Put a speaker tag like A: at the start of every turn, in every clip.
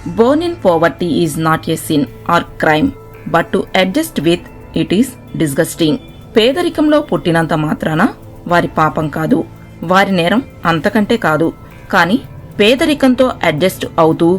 A: Born in poverty is not a sin or crime, but to adjust with it is disgusting. పేదరికంలో పుట్టినంత మాత్రాన వారి పాపం కాదు, వారి నేరం అంతకంటే కాదు. కానీ పేదరికంతో అడ్జస్ట్ అవుతూ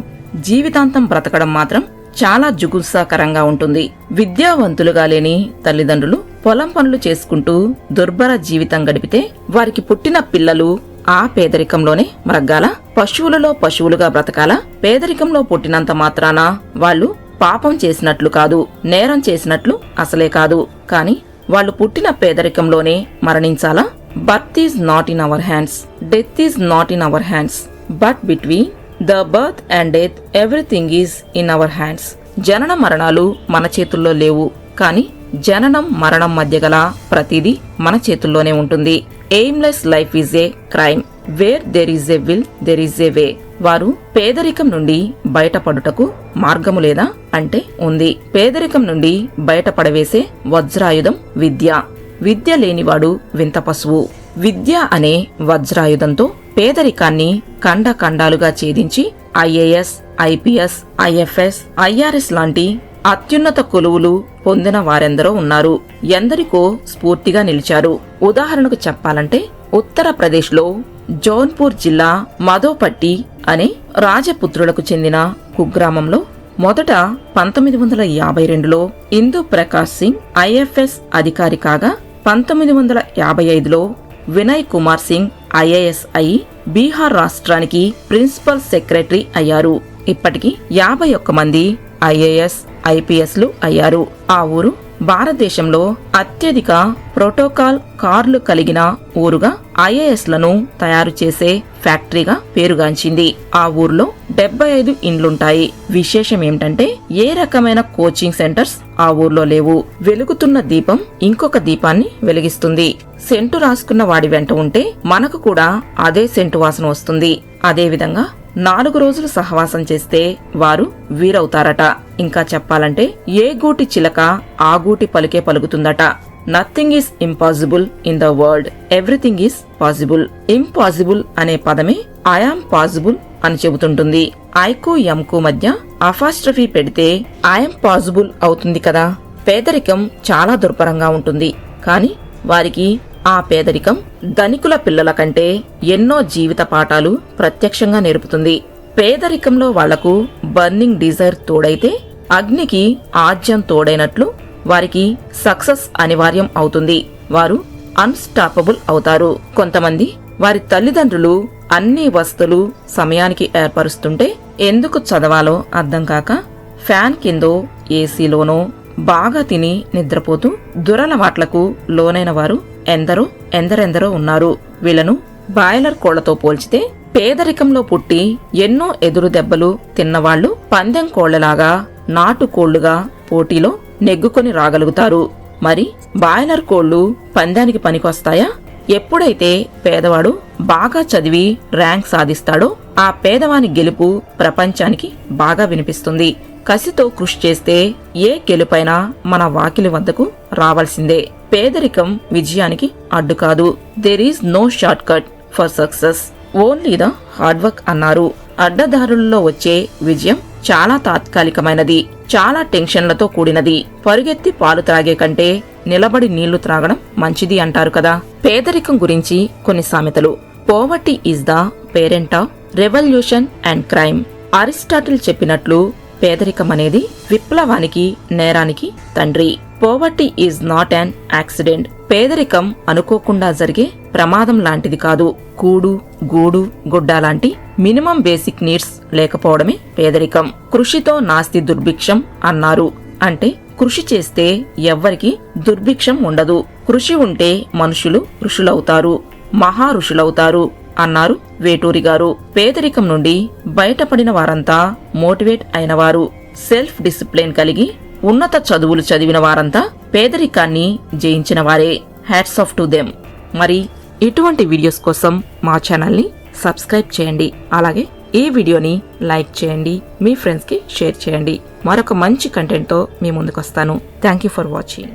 A: జీవితాంతం బ్రతకడం మాత్రం చాలా జుగుప్సాకరంగా ఉంటుంది. విద్యావంతులుగా లేని తల్లిదండ్రులు పొలం పనులు చేసుకుంటూ దుర్భర జీవితం గడిపితే వారికి పుట్టిన పిల్లలు ఆ పేదరికంలోనే మ్రగ్గాల, పశువులలో పశువులుగా బ్రతకాల. పేదరికంలో పుట్టినంత మాత్రాన వాళ్ళు పాపం చేసినట్లు కాదు, నేరం చేసినట్లు అసలే కాదు. కాని వాళ్ళు పుట్టిన పేదరికంలోనే మరణించాలా? Birth is not in our hands, death is not in our hands, but between the birth and death everything is in our hands. జనన మరణాలు మన చేతుల్లో లేవు, కాని జననం మరణం మధ్య గల ప్రతిదీ మన చేతుల్లోనే ఉంటుంది. Aimless life is a crime, where there is a will there is a way. వారు పేదరికం నుండి బయటపడుటకు మార్గము లేదా అంటే ఉంది. పేదరికం నుండి బయటపడవేసే వజ్రాయుధం విద్య. విద్య లేనివాడు వింత పశువు. విద్య అనే వజ్రాయుధంతో పేదరికాన్ని ఖండాలుగా ఛేదించి ఐఏఎస్, ఐపీఎస్, ఐఎఫ్ఎస్, ఐఆర్ఎస్ లాంటి అత్యున్నత కొలువులు పొందిన వారెందరో ఉన్నారు. ఎందరికో స్ఫూర్తిగా నిలిచారు. ఉదాహరణకు చెప్పాలంటే ఉత్తరప్రదేశ్ లో జౌన్పూర్ జిల్లా మధోపట్టి అనే రాజపుత్రులకు చెందిన కుగ్రామంలో మొదట 1952లో ఇందు ప్రకాష్ సింగ్ ఐఎఫ్ఎస్ అధికారి కాగా 1955లో వినయ్ కుమార్ సింగ్ ఐఏఎస్ అయి బీహార్ రాష్ట్రానికి ప్రిన్సిపల్ సెక్రటరీ అయ్యారు. ఇప్పటికి 51 మంది ఐఏఎస్, ఐపీఎస్లు అయ్యారు. ఆ ఊరు భారతదేశంలో అత్యధిక ప్రోటోకాల్ కార్లు కలిగిన ఊరుగా, ఐఏఎస్లను తయారు చేసే ఫ్యాక్టరీగా పేరుగాంచింది. ఆ ఊర్లో 75 ఇండ్లుంటాయి. విశేషం ఏమిటంటే ఏ రకమైన కోచింగ్ సెంటర్స్ ఆ ఊర్లో లేవు. వెలుగుతున్న దీపం ఇంకొక దీపాన్ని వెలిగిస్తుంది. సెంటు రాసుకున్న వాడి వెంట ఉంటే మనకు కూడా అదే సెంటు వాసన వస్తుంది. అదేవిధంగా 4 రోజులు సహవాసం చేస్తే వారు వీరవుతారట. ఇంకా చెప్పాలంటే ఏ గూటి చిలక ఆ గూటి పలికే పలుకుతుందట. Nothing is impossible in the world, everything is possible. Impossible అనే పదమే ఐఆమ్ పాసిబుల్ అని చెబుతుంటుంది. ఐకు ఎంకు మధ్య అపాస్ట్రఫీ పెడితే ఐఎమ్ పాసిబుల్ అవుతుంది కదా. పేదరికం చాలా దుర్భరంగా ఉంటుంది, కాని వారికి ఆ పేదరికం ధనికుల పిల్లల కంటే ఎన్నో జీవిత పాఠాలు ప్రత్యక్షంగా నేర్పుతుంది. పేదరికంలో వాళ్లకు బర్నింగ్ డిజైర్ తోడైతే అగ్నికి ఆజ్యం తోడైనట్లు వారికి సక్సెస్ అనివార్యం అవుతుంది. వారు అన్స్టాపబుల్ అవుతారు. కొంతమంది వారి తల్లిదండ్రులు అన్ని వస్తువులు సమయానికి ఏర్పరుస్తుంటే ఎందుకు చదవాలో అర్థం కాక ఫ్యాన్ కిందో ఏసీలోనో బాగా తిని నిద్రపోతూ దురలవాట్లకు లోనైన వారు ఎందరెందరో ఉన్నారు. వీళ్లను బాయిలర్ కోళ్లతో పోల్చితే పేదరికంలో పుట్టి ఎన్నో ఎదురు దెబ్బలు తిన్నవాళ్లు పందెం కోళ్లలాగా నాటుకోళ్లుగా పోటీలో నెగ్గుకొని రాగలుగుతారు. మరి బాయిలర్ కోళ్లు పందానికి పనికొస్తాయా? ఎప్పుడైతే పేదవాడు బాగా చదివి ర్యాంక్ సాధిస్తాడో ఆ పేదవాని గెలుపు ప్రపంచానికి బాగా వినిపిస్తుంది. కసితో కృషి చేస్తే ఏ గెలుపైనా మన వాకిలి వద్దకు రావాల్సిందే. పేదరికం విజయానికి అడ్డు కాదు. There is no shortcut for success, only the hard work అన్నారు. అడ్డదారులలో వచ్చే విజయం చాలా తాత్కాలికమైనది, చాలా టెన్షన్లతో కూడినది. పరుగెత్తి పాలు త్రాగే కంటే నిలబడి నీళ్లు త్రాగడం మంచిది అంటారు కదా. పేదరికం గురించి కొన్ని సామెతలు. Poverty is the parent of revolution and crime. Aristotle చెప్పినట్లు పేదరికం అనేది విప్లవానికి, నేరానికి తండ్రి. Poverty is not an accident. పేదరికం అనుకోకుండా జరిగే ప్రమాదం లాంటిది కాదు. కూడు, గూడు, గుడ్డ లాంటి మినిమం బేసిక్ నీడ్స్ లేకపోవడమే పేదరికం. కృషితో నాస్తి దుర్భిక్షం అన్నారు. అంటే కృషి చేస్తే ఎవ్వరికి దుర్భిక్షం ఉండదు. కృషి ఉంటే మనుషులు ఋషులవుతారు, మహా ఋషులవుతారు అన్నారు వేటూరి గారు. పేదరికం నుండి బయటపడిన వారంతా మోటివేట్ అయినవారు, సెల్ఫ్ డిసిప్లిన్ కలిగి ఉన్నత చదువులు చదివిన వారంతా పేదరికాన్ని జయించిన వారే. Hats off to them. మరి ఇటువంటి వీడియోస్ కోసం మా ఛానల్ని సబ్స్క్రైబ్ చేయండి. అలాగే ఈ వీడియోని లైక్ చేయండి, మీ ఫ్రెండ్స్కి షేర్ చేయండి. మరొక మంచి కంటెంట్తో మీ ముందుకు వస్తాను. Thank you for watching.